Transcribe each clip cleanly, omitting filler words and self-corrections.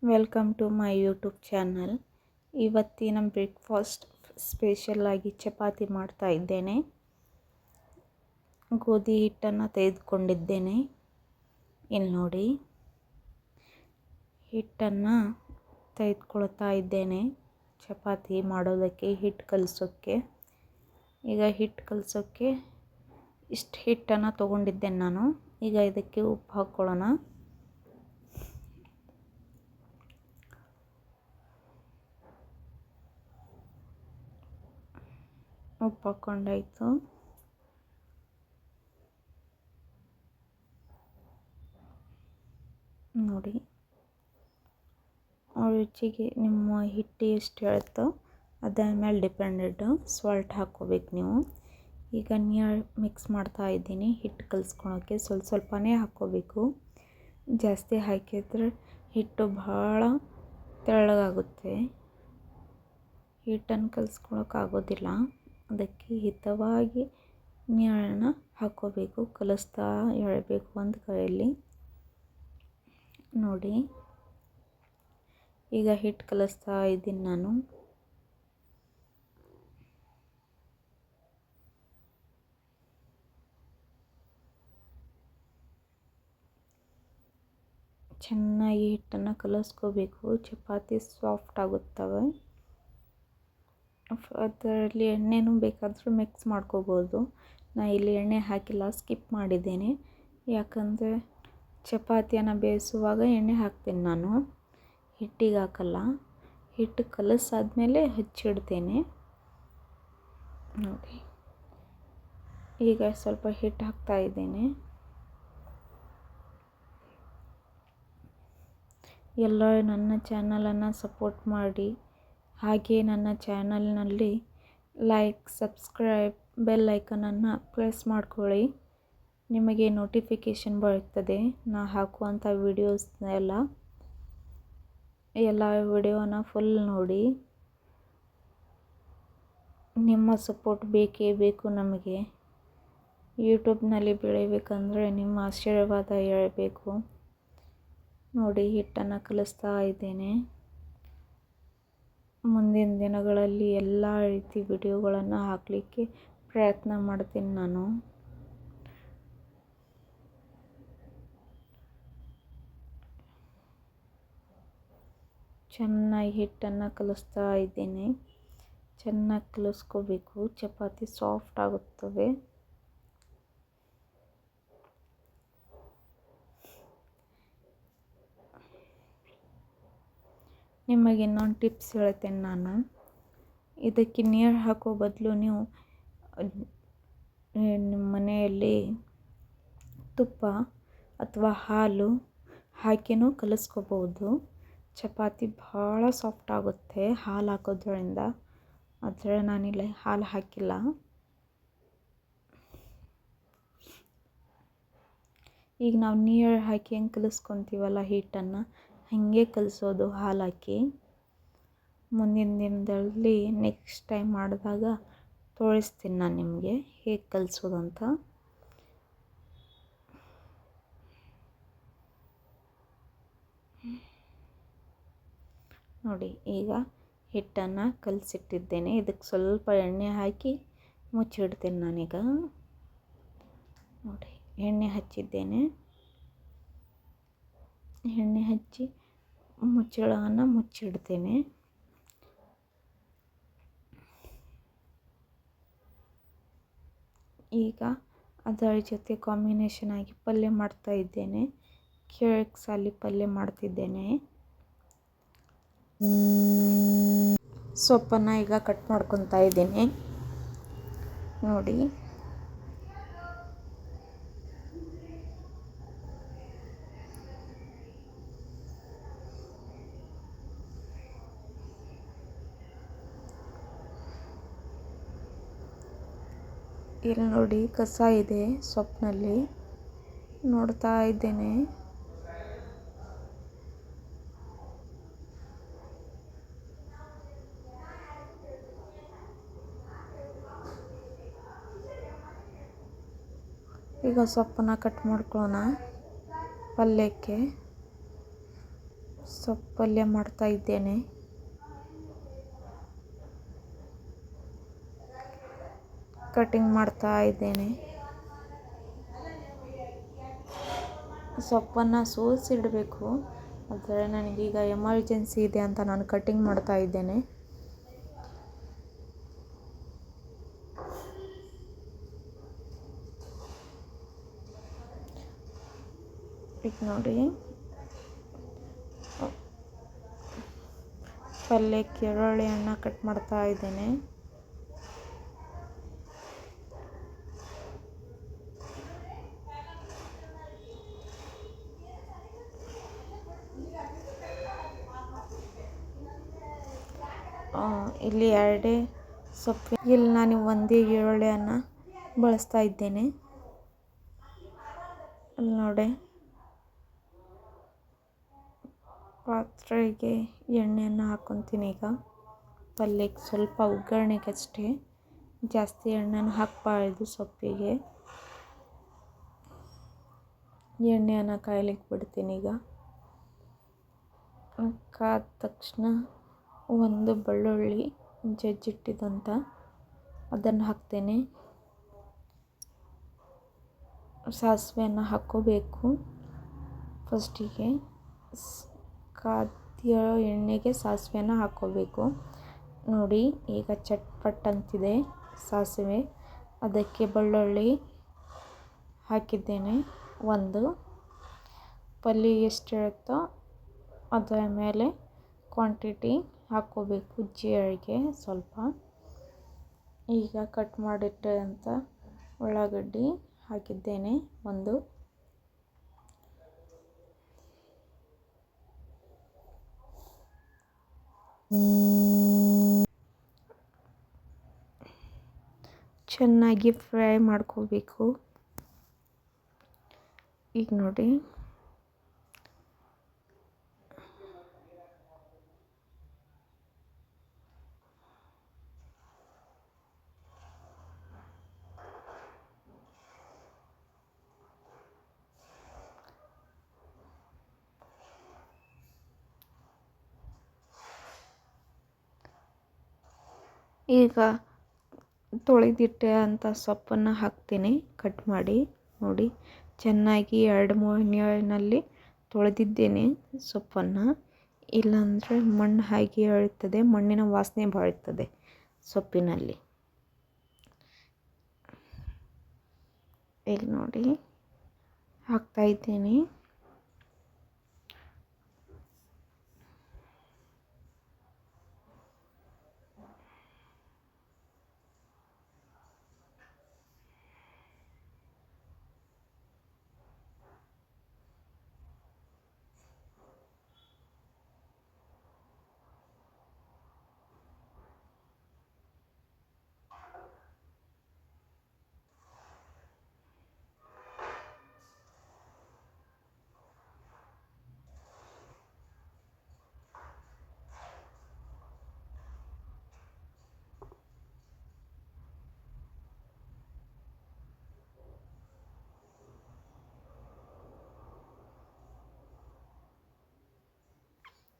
Welcome to my YouTube channel. ಇವತ್ತಿನ breakfast ಸ್ಪೆಷಲಾಗಿ ಚಪಾತಿ ಮಾಡ್ತಾ ಇದ್ದೇನೆ. ಗೋಧಿ ಹಿಟ್ಟನ್ನು ತೆಗೆದುಕೊಂಡಿದ್ದೇನೆ. ಇಲ್ಲಿ ನೋಡಿ, ಹಿಟ್ಟನ್ನು ತೆಗೆದುಕೊಳ್ತಾ ಇದ್ದೇನೆ ಚಪಾತಿ ಮಾಡೋದಕ್ಕೆ, ಹಿಟ್ಟು ಕಲಸೋಕ್ಕೆ. ಈಗ ಹಿಟ್ಟು ಕಲಸೋಕ್ಕೆ ಇಷ್ಟು ಹಿಟ್ಟನ್ನು ತೊಗೊಂಡಿದ್ದೇನೆ ನಾನು. ಈಗ ಇದಕ್ಕೆ ಉಪ್ಪು ಹಾಕ್ಕೊಳ್ಳೋಣ. ಉಪ್ಪು ಹಾಕ್ಕೊಂಡಾಯಿತು. ನೋಡಿ, ರುಚಿಗೆ ನಿಮ್ಮ ಹಿಟ್ಟು ಎಷ್ಟು ಹೇಳುತ್ತೋ ಅದರ ಮೇಲೆ ಡಿಪೆಂಡೆಡ್. ಸಾಲ್ಟ್ ಹಾಕ್ಕೋಬೇಕು ನೀವು. ಈಗ ನೀರು ಮಿಕ್ಸ್ ಮಾಡ್ತಾ ಇದ್ದೀನಿ. ಹಿಟ್ಟು ಕಲಿಸ್ಕೊಳೋಕ್ಕೆ ಸ್ವಲ್ಪನೇ ಹಾಕ್ಕೋಬೇಕು. ಜಾಸ್ತಿ ಹಾಕಿದ್ರೆ ಹಿಟ್ಟು ಭಾಳ ತೆಳ್ಳಗಾಗುತ್ತೆ. ಹಿಟ್ಟನ್ನು ಕಲಿಸ್ಕೊಳಕ್ಕಾಗೋದಿಲ್ಲ. ಅದಕ್ಕೆ ಹಿತವಾಗಿ ನೀರನ್ನು ಹಾಕ್ಕೋಬೇಕು. ಕಲಿಸ್ತಾ ಎಳಬೇಕು ಒಂದು ಕೈಯಲ್ಲಿ. ನೋಡಿ, ಈಗ ಹಿಟ್ಟು ಕಲಿಸ್ತಾ ಇದ್ದೀನಿ ನಾನು. ಚೆನ್ನಾಗಿ ಹಿಟ್ಟನ್ನು ಕಲಿಸ್ಕೋಬೇಕು. ಚಪಾತಿ ಸಾಫ್ಟ್ ಆಗುತ್ತವೆ. ಅದರಲ್ಲಿ ಎಣ್ಣೆನೂ ಬೇಕಾದರೂ ಮಿಕ್ಸ್ ಮಾಡ್ಕೋಬೋದು. ನಾನು ಇಲ್ಲಿ ಎಣ್ಣೆ ಹಾಕಿಲ್ಲ, ಸ್ಕಿಪ್ ಮಾಡಿದ್ದೇನೆ. ಯಾಕಂದರೆ ಚಪಾತಿಯನ್ನು ಬೇಯಿಸುವಾಗ ಎಣ್ಣೆ ಹಾಕ್ತೀನಿ ನಾನು, ಹಿಟ್ಟಿಗೆ ಹಾಕಲ್ಲ. ಹಿಟ್ಟು ಕಲಸಾದ್ಮೇಲೆ ಹಚ್ಚಿಡ್ತೇನೆ. ನೋಡಿ, ಈಗ ಸ್ವಲ್ಪ ಹಿಟ್ಟು ಹಾಕ್ತಾ ಇದ್ದೇನೆ. ಎಲ್ಲರೂ ನನ್ನ ಚಾನಲನ್ನು ಸಪೋರ್ಟ್ ಮಾಡಿ. ಹಾಗೆ ನನ್ನ ಚಾನಲ್ನಲ್ಲಿ ಲೈಕ್, ಸಬ್ಸ್ಕ್ರೈಬ್, ಬೆಲ್ ಐಕನನ್ನು ಪ್ರೆಸ್ ಮಾಡ್ಕೊಳ್ಳಿ. ನಿಮಗೆ ನೋಟಿಫಿಕೇಷನ್ ಬರುತ್ತದೆ ನಾ ಹಾಕುವಂಥ ವಿಡಿಯೋಸ್ ಎಲ್ಲ ವಿಡಿಯೋನ ಫುಲ್ ನೋಡಿ. ನಿಮ್ಮ ಸಪೋರ್ಟ್ ಬೇಕೇ ಬೇಕು ನಮಗೆ. ಯೂಟ್ಯೂಬ್ನಲ್ಲಿ ಬೆಳಿಬೇಕಂದ್ರೆ ನಿಮ್ಮ ಆಶೀರ್ವಾದ ಇರಬೇಕು. ನೋಡಿ, ಹಿಟ್ಟನ್ನು ಕಲಿಸ್ತಾ ಇದ್ದೇನೆ. ಮುಂದಿನ ದಿನಗಳಲ್ಲಿ ಎಲ್ಲ ರೀತಿ ವಿಡಿಯೋಗಳನ್ನು ಹಾಕಲಿಕ್ಕೆ ಪ್ರಯತ್ನ ಮಾಡ್ತೀನಿ ನಾನು. ಚೆನ್ನಾಗಿ ಹಿಟ್ಟನ್ನು ಕಲಿಸ್ತಾ ಇದ್ದೇನೆ. ಚೆನ್ನಾಗಿ ಕಲಿಸ್ಕೋಬೇಕು. ಚಪಾತಿ ಸಾಫ್ಟ್ ಆಗುತ್ತವೆ. ನಿಮಗೆ ಇನ್ನೊಂದು ಟಿಪ್ಸ್ ಹೇಳ್ತೇನೆ ನಾನು. ಇದಕ್ಕೆ ನೀರು ಹಾಕೋ ಬದಲು ನೀವು ನಿಮ್ಮ ಮನೆಯಲ್ಲಿ ತುಪ್ಪ ಅಥವಾ ಹಾಲು ಹಾಕಿನೂ ಕಲಿಸ್ಕೋಬೋದು. ಚಪಾತಿ ಭಾಳ ಸಾಫ್ಟ್ ಆಗುತ್ತೆ ಹಾಲು ಹಾಕೋದ್ರಿಂದ. ಆದರೆ ನಾನಿಲ್ಲಿ ಹಾಲು ಹಾಕಿಲ್ಲ. ಈಗ ನಾವು ನೀರು ಹಾಕಿ ಹೆಂಗೆ ಕಲಿಸ್ಕೊತೀವಲ್ಲ ಹಿಟ್ಟನ್ನು, ಹಾಗೆ ಕಲಿಸೋದು ಹಾಲು ಹಾಕಿ. ಮುಂದಿನ ದಿನದಲ್ಲಿ ನೆಕ್ಸ್ಟ್ ಟೈಮ್ ಮಾಡಿದಾಗ ತೋರಿಸ್ತೀನಿ ನಾನು ನಿಮಗೆ ಹೇಗೆ ಕಲಿಸೋದಂತ. ನೋಡಿ, ಈಗ ಹಿಟ್ಟನ್ನು ಕಲಸಿಟ್ಟಿದ್ದೇನೆ. ಇದಕ್ಕೆ ಸ್ವಲ್ಪ ಎಣ್ಣೆ ಹಾಕಿ ಮುಚ್ಚಿಡ್ತೇನೆ ನಾನೀಗ. ನೋಡಿ, ಎಣ್ಣೆ ಹಚ್ಚಿದ್ದೇನೆ. ಎಣ್ಣೆ ಹಚ್ಚಿ ಮುಚ್ಚಳವನ್ನು ಮುಚ್ಚಿಡ್ತೇನೆ. ಈಗ ಅದರ ಜೊತೆ ಕಾಂಬಿನೇಷನ್ ಆಗಿ ಪಲ್ಯ ಮಾಡ್ತಾ ಇದ್ದೇನೆ. ಕ್ಯಾರೆಟ್ ಸಾಲಿ ಪಲ್ಯ ಮಾಡ್ತಿದ್ದೇನೆ. ಸೊಪ್ಪನ್ನು ಈಗ ಕಟ್ ಮಾಡ್ಕೊತಾ ಇದ್ದೀನಿ. ನೋಡಿ, ಇಲ್ಲಿ ನೋಡಿ, ಕಸ ಇದೆ ಸೊಪ್ಪಿನಲ್ಲಿ, ನೋಡ್ತಾ ಇದ್ದೇನೆ. ಈಗ ಸೊಪ್ಪನ್ನು ಕಟ್ ಮಾಡ್ಕೊಳ್ಳೋಣ ಪಲ್ಯಕ್ಕೆ. ಸೊಪ್ಪು ಪಲ್ಯ ಮಾಡ್ತಾ ಇದ್ದೇನೆ. ಕಟಿಂಗ್ ಮಾಡ್ತಾ ಇದ್ದೇನೆ. ಸೊಪ್ಪನ್ನು ಸೋಸಿಡಬೇಕು, ಆದರೆ ನನಗೀಗ ಎಮರ್ಜೆನ್ಸಿ ಇದೆ ಅಂತ ನಾನು ಕಟಿಂಗ್ ಮಾಡ್ತಾ ಇದ್ದೇನೆ. ಈಗ ನೋಡಿ, ಪಲ್ಯಕ್ಕೆ ಈರುಳ್ಳಿಯನ್ನು ಕಟ್ ಮಾಡ್ತಾ ಇದ್ದೇನೆ. ಇಲ್ಲಿ ಎರಡೇ ಸೊಪ್ಪು, ಇಲ್ಲಿ ನಾನು ಒಂದೇ ಈರುಳ್ಳಿಯನ್ನು ಬಳಸ್ತಾ ಇದ್ದೇನೆ. ಇಲ್ಲಿ ನೋಡಿ, ಪಾತ್ರೆಗೆ ಎಣ್ಣೆಯನ್ನು ಹಾಕ್ಕೊತೀನಿ. ಈಗ ಪಲ್ಯಕ್ಕೆ ಸ್ವಲ್ಪ ಒಗ್ಗರಣೆಗಷ್ಟೇ, ಜಾಸ್ತಿ ಎಣ್ಣೆನ ಹಾಕಬಾರ್ದು ಸೊಪ್ಪಿಗೆ. ಎಣ್ಣೆಯನ್ನು ಕಾಯ್ಲಿಕ್ಕೆ ಬಿಡ್ತೀನಿ. ಈಗ ಕಾದ ತಕ್ಷಣ ಒಂದು ಬೆಳ್ಳುಳ್ಳಿ ಜಜ್ಜಿಟ್ಟಿದಂಥ ಅದನ್ನು ಹಾಕ್ತೇನೆ. ಸಾಸಿವೆಯನ್ನು ಹಾಕ್ಕೋಬೇಕು ಫಸ್ಟಿಗೆ. ಕಾದಿರೋ ಎಣ್ಣೆಗೆ ಸಾಸಿವೆಯನ್ನು ಹಾಕ್ಕೋಬೇಕು. ನೋಡಿ, ಈಗ ಚಟ್ಪಟ್ ಅಂತಿದೆ ಸಾಸಿವೆ. ಅದಕ್ಕೆ ಬೆಳ್ಳುಳ್ಳಿ ಹಾಕಿದ್ದೇನೆ. ಒಂದು ಪಲ್ಯ ಎಷ್ಟು ಇರುತ್ತೋ ಅದರ ಮೇಲೆ ಕ್ವಾಂಟಿಟಿ ಹಾಕ್ಕೋಬೇಕು. ಜೀರಿಗೆ ಸ್ವಲ್ಪ. ಈಗ ಕಟ್ ಮಾಡಿಟ್ಟಂಥ ಉಳ್ಳಾಗಡ್ಡಿ ಹಾಕಿದ್ದೇನೆ ಒಂದು. ಚೆನ್ನಾಗಿ ಫ್ರೈ ಮಾಡ್ಕೋಬೇಕು. ಈಗ ನೋಡಿ, ಈಗ ತೊಳೆದಿಟ್ಟೆ ಅಂತ ಸೊಪ್ಪನ್ನು ಹಾಕ್ತೀನಿ ಕಟ್ ಮಾಡಿ. ನೋಡಿ, ಚೆನ್ನಾಗಿ 2-3 ನೀರಿನಲ್ಲಿ ತೊಳೆದಿದ್ದೇನೆ ಸೊಪ್ಪನ್ನು. ಇಲ್ಲಾಂದರೆ ಮಣ್ಣು ಹಾಗೆ ಇರ್ತದೆ, ಮಣ್ಣಿನ ವಾಸನೆ ಬರ್ತದೆ ಸೊಪ್ಪಿನಲ್ಲಿ. ಈಗ ನೋಡಿ, ಹಾಕ್ತಾ ಇದ್ದೇನೆ.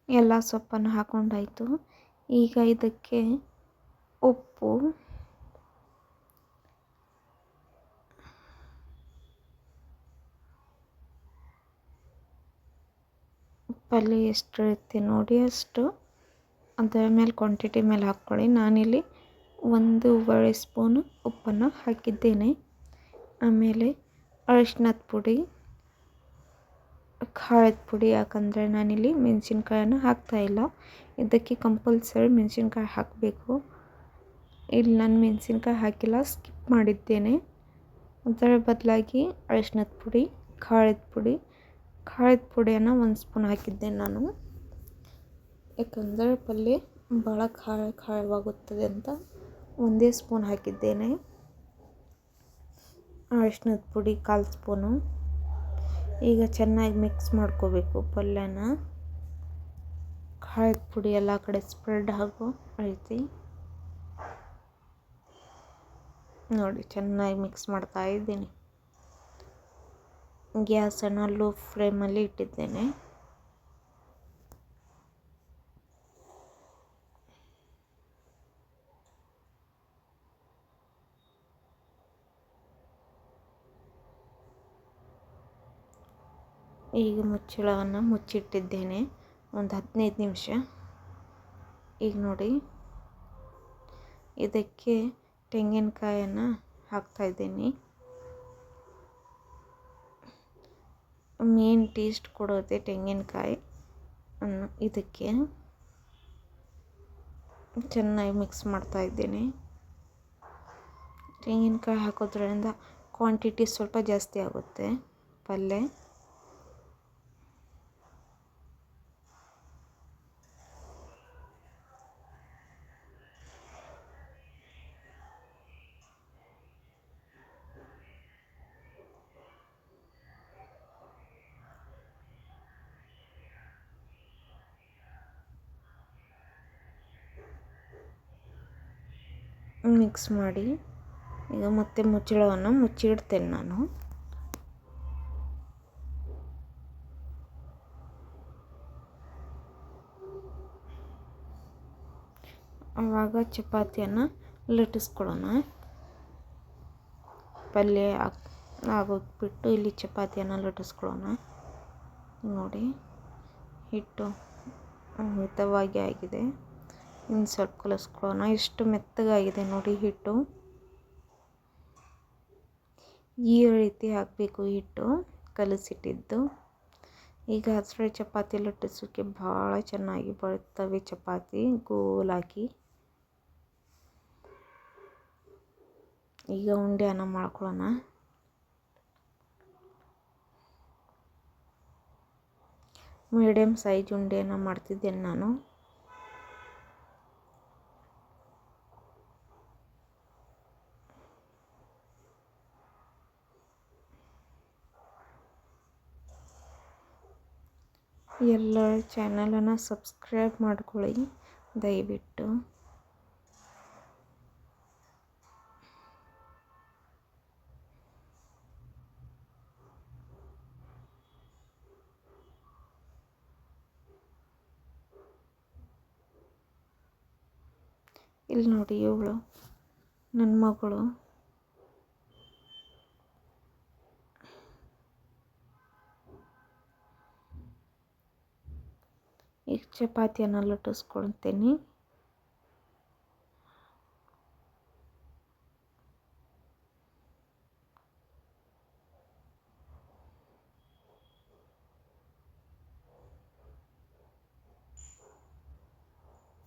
ಎಲ್ಲ ಸೊಪ್ಪನ್ನು ಹಾಕೊಂಡಾಯಿತು. ಈಗ ಇದಕ್ಕೆ ಉಪ್ಪು, ಪಲ್ಯ ಎಷ್ಟು ಇರುತ್ತೆ ನೋಡಿ ಅಷ್ಟು ಅದರ ಮೇಲೆ ಕ್ವಾಂಟಿಟಿ ಮೇಲೆ ಹಾಕ್ಕೊಳ್ಳಿ. ನಾನಿಲ್ಲಿ 1 ಸ್ಪೂನು ಉಪ್ಪನ್ನು ಹಾಕಿದ್ದೇನೆ. ಆಮೇಲೆ ಅರಿಶಿನದ ಪುಡಿ, ಖಾರದ ಪುಡಿ, ಯಾಕಂದರೆ ನಾನಿಲ್ಲಿ ಮೆಣಸಿನ್ಕಾಯನ್ನು ಹಾಕ್ತಾಯಿಲ್ಲ. ಇದಕ್ಕೆ ಕಂಪಲ್ಸರಿ ಮೆಣಸಿನ್ಕಾಯಿ ಹಾಕಬೇಕು. ಇಲ್ಲಿ ನಾನು ಮೆಣಸಿನ್ಕಾಯಿ ಹಾಕಿಲ್ಲ, ಸ್ಕಿಪ್ ಮಾಡಿದ್ದೇನೆ. ಅದರ ಬದಲಾಗಿ ಅರಿಶಿನದ ಪುಡಿ, ಖಾರದ ಪುಡಿಯನ್ನು 1 ಸ್ಪೂನ್ ಹಾಕಿದ್ದೇನೆ ನಾನು. ಯಾಕಂದರೆ ಪಲ್ಯ ಭಾಳ ಖಾರವಾಗುತ್ತದೆ ಅಂತ 1 ಸ್ಪೂನ್ ಹಾಕಿದ್ದೇನೆ. ಅರಿಶಿನದ ಪುಡಿ 1/4 ಸ್ಪೂನು. ಈಗ ಚೆನ್ನಾಗಿ ಮಿಕ್ಸ್ ಮಾಡ್ಕೋಬೇಕು ಪಲ್ಯನ. ಖಾರದ ಪುಡಿ ಎಲ್ಲ ಕಡೆ ಸ್ಪ್ರೆಡ್ ಆಗೋ ರೀತಿ ನೋಡಿ ಚೆನ್ನಾಗಿ ಮಿಕ್ಸ್ ಮಾಡ್ತಾ ಇದ್ದೀನಿ. ಗ್ಯಾಸನ್ನು ಲೋ ಫ್ಲೇಮಲ್ಲಿ ಇಟ್ಟಿದ್ದೇನೆ. ಈಗ ಮುಚ್ಚಳವನ್ನು ಮುಚ್ಚಿಟ್ಟಿದ್ದೇನೆ ಒಂದು 15 ನಿಮಿಷ. ಈಗ ನೋಡಿ, ಇದಕ್ಕೆ ತೆಂಗಿನಕಾಯನ್ನು ಹಾಕ್ತಾಯಿದ್ದೀನಿ. ಮೇನ್ ಟೇಸ್ಟ್ ಕೊಡೋದೆ ತೆಂಗಿನಕಾಯಿ ಅನ್ನು. ಇದಕ್ಕೆ ಚೆನ್ನಾಗಿ ಮಿಕ್ಸ್ ಮಾಡ್ತಾಯಿದ್ದೀನಿ. ತೆಂಗಿನಕಾಯಿ ಹಾಕೋದ್ರಿಂದ ಕ್ವಾಂಟಿಟಿ ಸ್ವಲ್ಪ ಜಾಸ್ತಿ ಆಗುತ್ತೆ ಪಲ್ಯ. ಮಿಕ್ಸ್ ಮಾಡಿ ಈಗ ಮತ್ತೆ ಮುಚ್ಚಳವನ್ನು ಮುಚ್ಚಿಡ್ತೇನೆ ನಾನು. ಆವಾಗ ಚಪಾತಿಯನ್ನು ಲಟ್ಟಿಸ್ಕೊಳ್ಳೋಣ. ಪಲ್ಯ ಆಗೋಗ್ಬಿಟ್ಟು ಇಲ್ಲಿ ಚಪಾತಿಯನ್ನು ಲಟ್ಟಿಸ್ಕೊಳ್ಳೋಣ. ನೋಡಿ, ಹಿಟ್ಟು ಮಿತವಾಗಿ ಆಗಿದೆ. ಇನ್ನು ಸ್ವಲ್ಪ ಕಲಿಸ್ಕೊಳ್ಳೋಣ. ಎಷ್ಟು ಮೆತ್ತಗಾಗಿದೆ ನೋಡಿ ಹಿಟ್ಟು. ಈ ರೀತಿ ಹಾಕಬೇಕು ಹಿಟ್ಟು ಕಲಸಿಟ್ಟಿದ್ದು. ಈಗ ಹಸಿರು ಚಪಾತಿ ಲಟ್ಟಿಸೋಕ್ಕೆ ಭಾಳ ಚೆನ್ನಾಗಿ ಬರ್ತವೆ ಚಪಾತಿ ಗೋಲಾಗಿ. ಈಗ ಉಂಡೆಯನ್ನು ಮಾಡ್ಕೊಳ್ಳೋಣ. ಮೀಡಿಯಮ್ ಸೈಜ್ ಉಂಡೆಯನ್ನು ಮಾಡ್ತಿದ್ದೇನೆ ನಾನು. ಎಲ್ಲ ಚಾನಲನ್ನು ಸಬ್ಸ್ಕ್ರೈಬ್ ಮಾಡ್ಕೊಳ್ಳಿ ದಯವಿಟ್ಟು. ಇಲ್ಲಿ ನೋಡಿ, ಇವಳು ನನ್ನ ಮಗಳು ಈಗ ಚಪಾತಿಯನ್ನು ಲಟ್ಟಿಸ್ಕೊಳ್ತೀನಿ.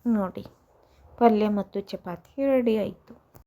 ನೋಡಿ, ಪಲ್ಯ ಮತ್ತು ಚಪಾತಿ ರೆಡಿ ಆಯಿತು.